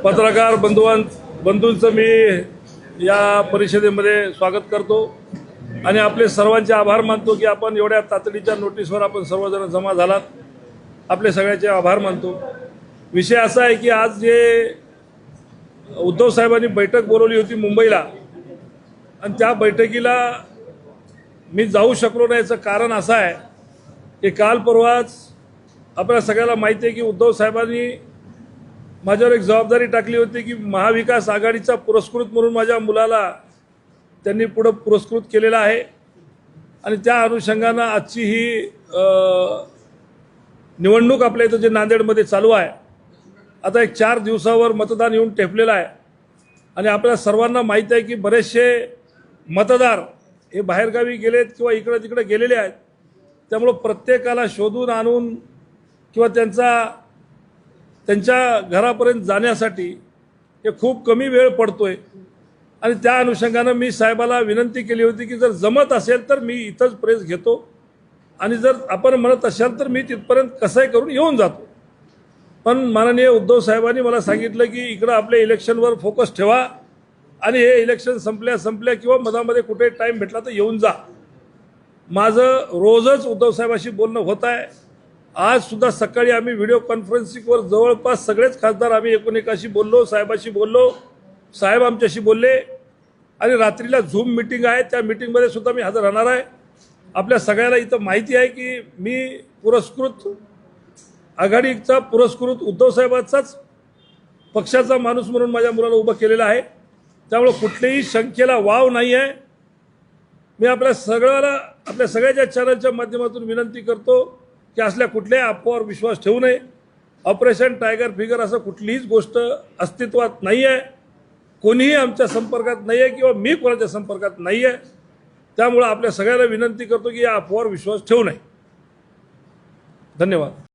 पत्रकार बंधूंचं मी या परिषदेमध्ये स्वागत करतो आणि आपले सर्वांचे आभार मानतो की आपण एवढ्या तातडीच्या नोटीसवर आपण सर्वजण जमा झालात। आपले सगळ्यांचे आभार मानतो। विषय असा आहे की आज जे उद्धव साहेबांनी बैठक बोलवली होती मुंबईला आणि त्या बैठकीला मी जाऊ शकलो नाही। याचं कारण असं आहे की काल परवाच आपल्या सगळ्याला माहिती आहे की उद्धव साहेबांनी माझ्यावर एक जबाबदारी टाकली होती की महाविकास आघाडीचा पुरस्कृत म्हणून माझ्या मुलाला त्यांनी पुढे पुरस्कृत केलेला आहे आणि त्या अनुषंगाने आजची ही निवडणूक आपल्या इथं जे नांदेडमध्ये चालू आहे, आता एक 4 दिवसावर मतदान येऊन ठेपलेलं आहे आणि आपल्या सर्वांना माहिती आहे की बरेचसे मतदार हे बाहेरगावी गेलेत किंवा इकडे तिकडे गेलेले आहेत। त्यामुळे प्रत्येकाला शोधून आणून किंवा त्यांच्या घरापर्यंत जाण्यासाठी हे खूप कमी वेळ पडतोय आणि त्या अनुषंगाने मी साहेबाला विनंती केली होती की जर जमत असेल तर मी इथंच प्रेस घेतो आणि जर आपण म्हणत असाल तर मी तिथपर्यंत कसंही करून येऊन जातो। पण माननीय उद्धव साहेबांनी मला सांगितलं की इकडं आपल्या इलेक्शनवर फोकस ठेवा आणि हे इलेक्शन संपल्या किंवा मधामध्ये कुठे टाईम भेटला तर येऊन जा। माझं रोजच उद्धव साहेबांशी बोलणं होत आहे। आज सुद्धा सकाळी आम्ही व्हिडिओ कॉन्फरन्सिंगवर जवळपास सगळेच खासदार आम्ही एकमेकांशी बोललो, साहेबांशी बोललो, साहेब आमच्याशी बोलले आणि रात्रीला झूम मीटिंग आहे, त्या मीटिंगमध्ये सुद्धा मी हजर राहणार आहे। आपल्या सगळ्याला इथं माहिती आहे की मी पुरस्कृत आघाडीचा पुरस्कृत उद्धव साहेबांचाच पक्षाचा माणूस म्हणून माझ्या मुलाला उभं केलेलं आहे। त्यामुळे कुठल्याही शंकेला वाव नाही आहे। मी आपल्या सगळ्याच्या चॅनलच्या माध्यमातून विनंती करतो की असल्या कुठल्याही अफवावर विश्वास ठेवू नये। ऑपरेशन टायगर फिगर असं कुठलीच गोष्ट अस्तित्वात नाही आहे। कोणीही आमच्या संपर्कात नाही आहे किंवा मी कोणाच्या संपर्कात नाही आहे। त्यामुळे आपल्या सगळ्यांना विनंती करतो की या अफवावर विश्वास ठेवू नये। धन्यवाद।